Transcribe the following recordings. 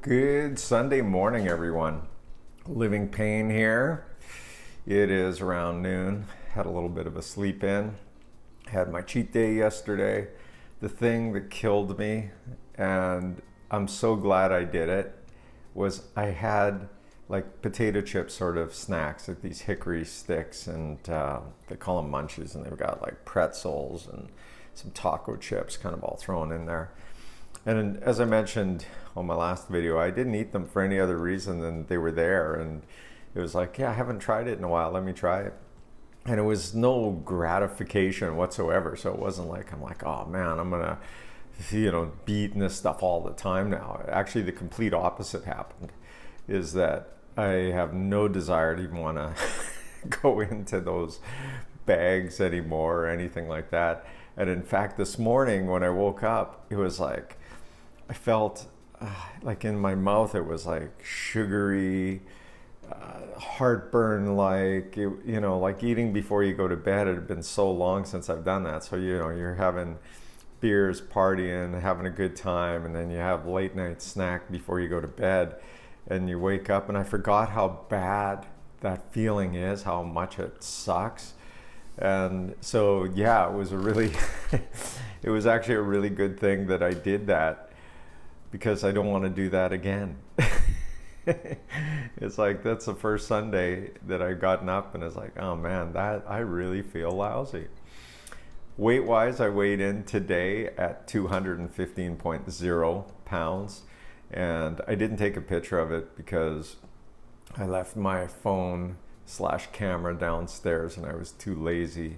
Good Sunday morning, everyone. Living pain here. It is around noon. Had a little bit of a sleep in. Had my cheat day yesterday. The thing that killed me, and I'm so glad I did it, was I had like potato chip sort of snacks, like these hickory sticks, and they call them munchies, and they've got like pretzels and some taco chips kind of all thrown in there. And as I mentioned on my last video, I didn't eat them for any other reason than they were there. And it was like, yeah, I haven't tried it in a while. Let me try it. And it was no gratification whatsoever. So it wasn't like, I'm like, oh man, I'm going to, be eating this stuff all the time now. Actually, the complete opposite happened, is that I have no desire to even want to go into those bags anymore or anything like that. And in fact, this morning when I woke up, it was like, I felt like in my mouth, it was like sugary, heartburn, like eating before you go to bed. It had been so long since I've done that. So, you're having beers, partying, having a good time, and then you have late night snack before you go to bed, and you wake up, and I forgot how bad that feeling is, how much it sucks. And so, yeah, it was it was actually a really good thing that I did that, because I don't want to do that again. It's like, that's the first Sunday that I've gotten up and it's like, oh man, that I really feel lousy. Weight wise, I weighed in today at 215.0 pounds, and I didn't take a picture of it because I left my phone / camera downstairs and I was too lazy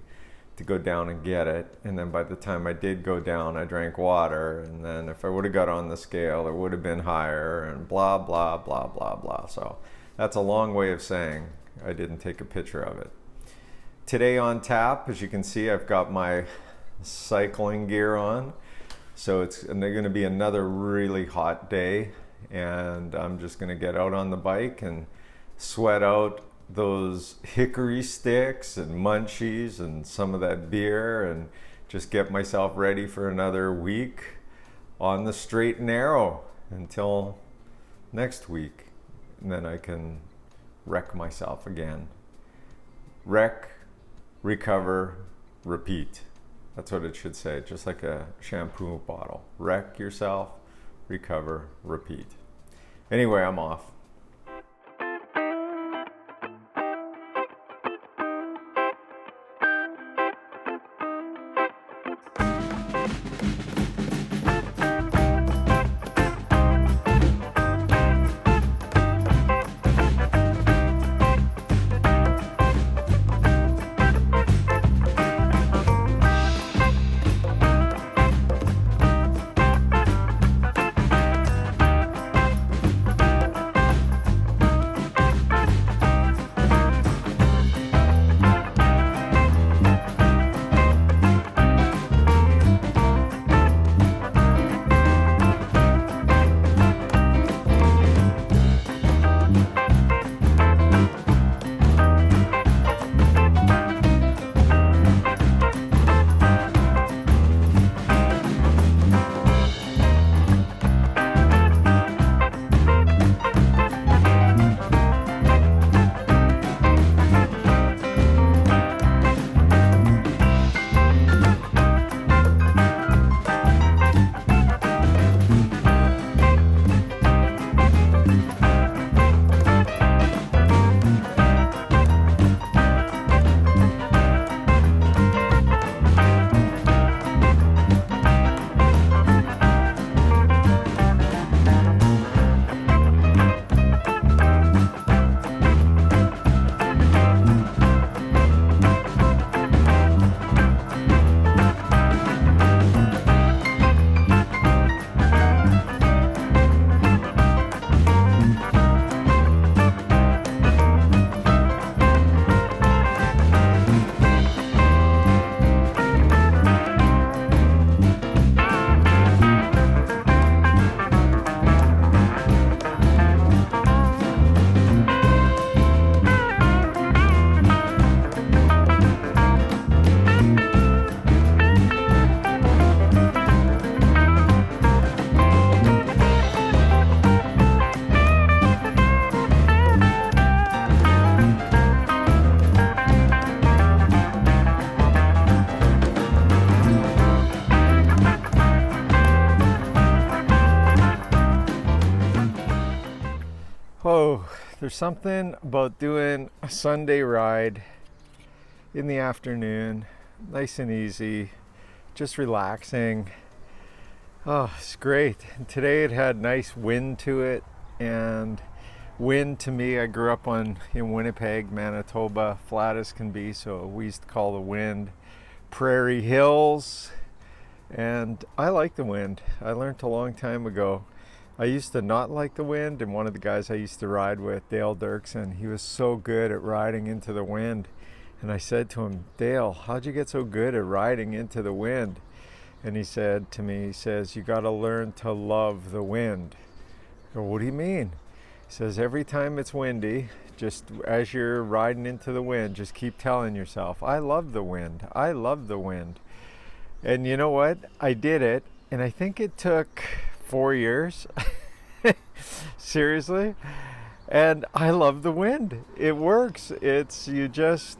to go down and get it. And then by the time I did go down, I drank water, and then if I would have got on the scale, it would have been higher, and blah blah blah blah blah. So that's a long way of saying I didn't take a picture of it. Today on tap, as you can see, I've got my cycling gear on, so it's going to be another really hot day, and I'm just going to get out on the bike and sweat out those hickory sticks and munchies and some of that beer, and just get myself ready for another week on the straight and narrow until next week. And then I can wreck myself again. Wreck, recover, repeat. That's what it should say, just like a shampoo bottle. Wreck yourself, recover, repeat. Anyway, I'm off. there's something about doing a Sunday ride in the afternoon, nice and easy, just relaxing. Oh, it's great. And today it had nice wind to it, and wind to me, I grew up in Winnipeg, Manitoba, flat as can be, so we used to call the wind prairie hills, and I like the wind. I learned a long time ago. I used to not like the wind, and one of the guys I used to ride with, Dale Dirksen, he was so good at riding into the wind. And I said to him, Dale, how'd you get so good at riding into the wind? And he said to me, he says, you got to learn to love the wind. I go, what do you mean? He says, every time it's windy, just as you're riding into the wind, just keep telling yourself, I love the wind. I love the wind. And you know what? I did it, and I think it took 4 years. Seriously. And I love the wind. It works. It's, you just,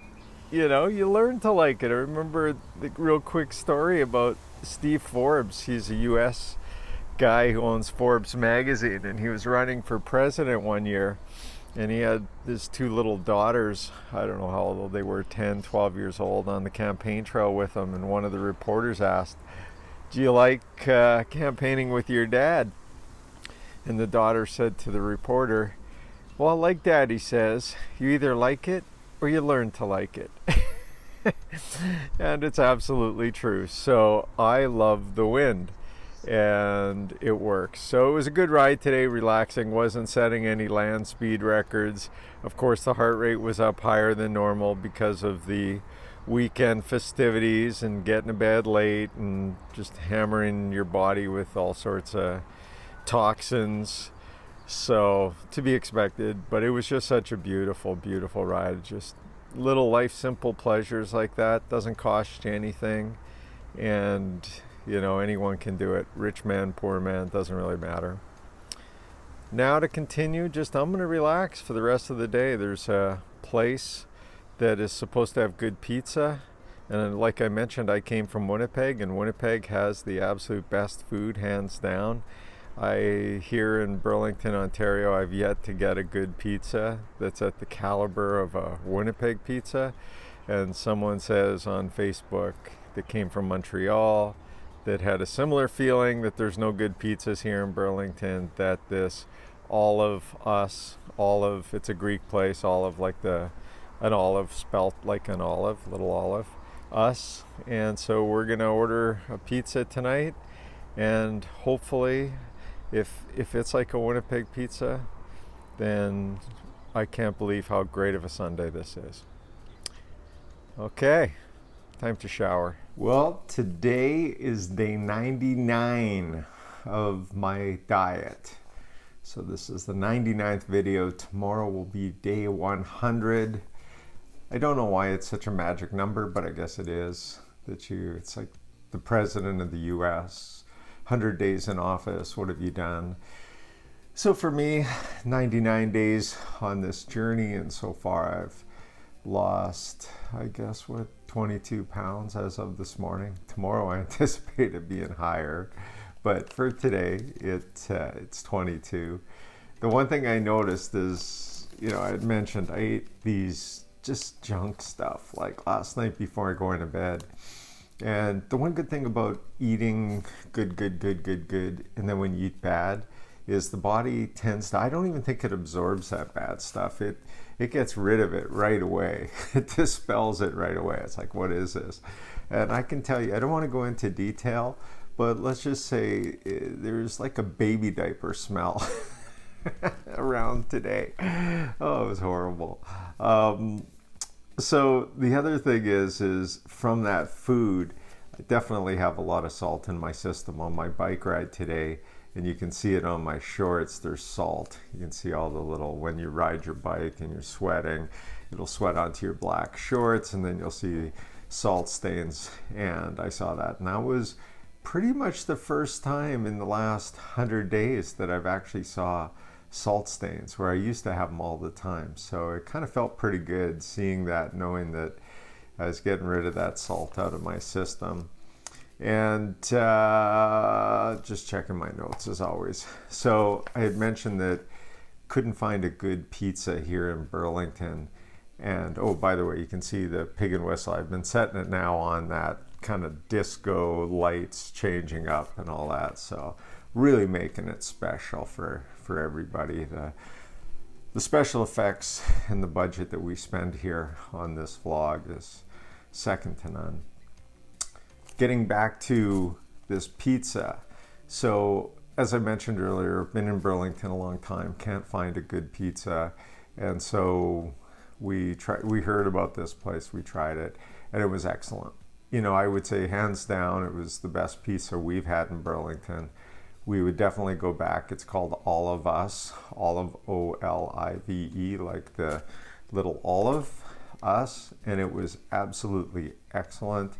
you learn to like it. I remember the real quick story about Steve Forbes. He's a U.S. guy who owns Forbes magazine, and he was running for president one year, and he had his 2 little daughters, I don't know how old they were, 10, 12 years old, on the campaign trail with him. And one of the reporters asked, do you like campaigning with your dad? And the daughter said to the reporter, well, like Dad, he says, you either like it or you learn to like it. And it's absolutely true. So I love the wind, and it works. So it was a good ride today, relaxing, wasn't setting any land speed records. Of course, the heart rate was up higher than normal because of the weekend festivities and getting to bed late and just hammering your body with all sorts of toxins. So to be expected, but it was just such a beautiful, beautiful ride. Just little life simple pleasures like that, doesn't cost you anything, and anyone can do it. Rich man, poor man, doesn't really matter. Now to continue, I'm gonna relax for the rest of the day. There's a place that is supposed to have good pizza, and like I mentioned, I came from Winnipeg, and Winnipeg has the absolute best food, hands down. Here in Burlington, Ontario, I've yet to get a good pizza that's at the caliber of a Winnipeg pizza. And someone says on Facebook that came from Montreal that had a similar feeling that there's no good pizzas here in Burlington, that this Olive, it's a Greek place, olive like an olive spelt like an olive, little olive, us. And so we're gonna order a pizza tonight, and hopefully if it's like a Winnipeg pizza, then I can't believe how great of a Sunday this is. Okay, time to shower. Well, today is day 99 of my diet. So this is the 99th video. Tomorrow will be day 100. I don't know why it's such a magic number, but I guess it is. It's like the president of the US, 100 days in office, what have you done? So for me, 99 days on this journey, and so far I've lost, 22 pounds as of this morning. Tomorrow I anticipate it being higher, but for today it's 22. The one thing I noticed is, I had mentioned I ate these just junk stuff like last night before I go into bed. And the one good thing about eating good, and then when you eat bad, is the body tends to, I don't even think it absorbs that bad stuff. It gets rid of it right away. It dispels it right away. It's like, what is this? And I can tell you, I don't want to go into detail, but let's just say there's like a baby diaper smell around today. Oh, it was horrible. So the other thing is from that food, I definitely have a lot of salt in my system. On my bike ride today, and you can see it on my shorts, there's salt. You can see all the little, when you ride your bike and you're sweating, it'll sweat onto your black shorts, and then you'll see salt stains. And I saw that, and that was pretty much the first time in the last 100 days that I've actually saw salt stains, where I used to have them all the time. So it kind of felt pretty good seeing that, knowing that I was getting rid of that salt out of my system. And just checking my notes as always. So I had mentioned that couldn't find a good pizza here in Burlington. And oh, by the way, you can see the pig and whistle. I've been setting it now on that kind of disco lights changing up and all that. So really making it special for everybody. The special effects and the budget that we spend here on this vlog is second to none. Getting back to this pizza. So as I mentioned earlier, been in Burlington a long time, can't find a good pizza. And so we heard about this place, we tried it, and it was excellent. You know, I would say hands down, it was the best pizza we've had in Burlington. We would definitely go back. It's called All of Us, Olive, Olive, like the little olive, us, and it was absolutely excellent.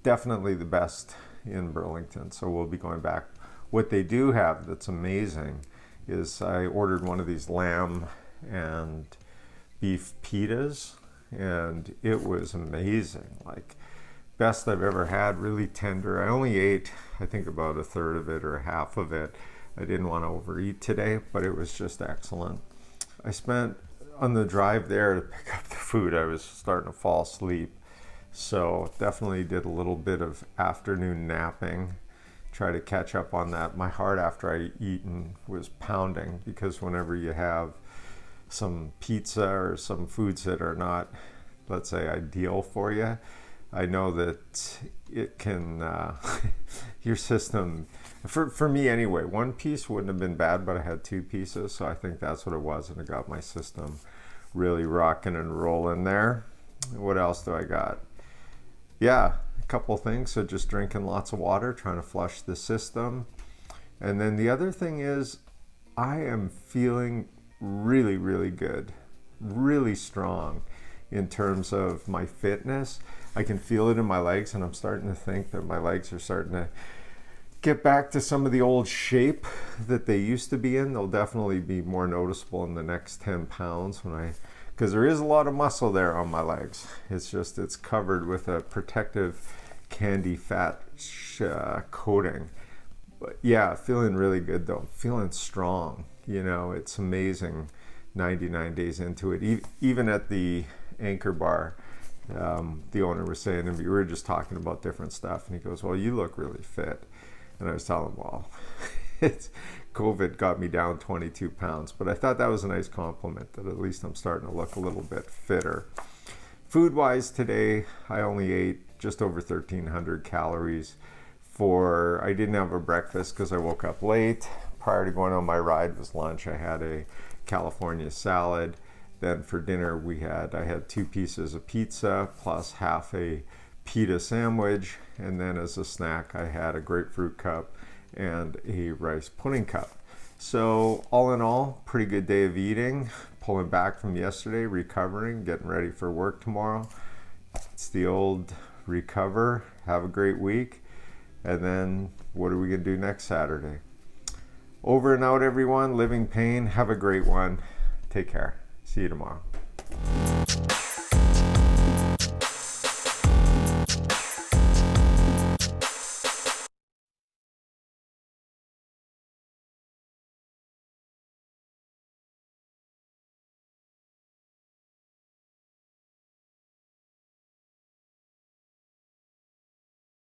Definitely the best in Burlington, so we'll be going back. What they do have that's amazing is I ordered one of these lamb and beef pitas, and it was amazing, like best I've ever had, really tender. I only ate, I think, about a third of it or half of it. I didn't want to overeat today, but it was just excellent. I spent, on the drive there to pick up the food, I was starting to fall asleep. So definitely did a little bit of afternoon napping, try to catch up on that. My heart after I eaten was pounding, because whenever you have some pizza or some foods that are not, let's say, ideal for you, I know that it can, your system, for me anyway, one piece wouldn't have been bad, but I had two pieces, so I think that's what it was, and it got my system really rocking and rolling there. What else do I got? Yeah, a couple things. So just drinking lots of water, trying to flush the system. And then the other thing is, I am feeling really, really good, really strong in terms of my fitness. I can feel it in my legs, and I'm starting to think that my legs are starting to get back to some of the old shape that they used to be in. They'll definitely be more noticeable in the next 10 pounds because there is a lot of muscle there on my legs. It's just, it's covered with a protective candy fat coating. But yeah, feeling really good though, feeling strong. You know, it's amazing 99 days into it. Even at the Anchor Bar, the owner was saying to me, we were just talking about different stuff, and he goes, well, you look really fit. And I was telling him, well, COVID got me down 22 pounds, but I thought that was a nice compliment, that at least I'm starting to look a little bit fitter. Food-wise today, I only ate just over 1,300 calories. I didn't have a breakfast because I woke up late. Prior to going on my ride was lunch. I had a California salad. Then for dinner, I had 2 pieces of pizza plus half a pita sandwich. And then as a snack, I had a grapefruit cup and a rice pudding cup. So all in all, pretty good day of eating, pulling back from yesterday, recovering, getting ready for work tomorrow. It's the old recover, have a great week, and then what are we gonna do next Saturday? Over and out, everyone. Living pain. Have a great one. Take care. See you tomorrow.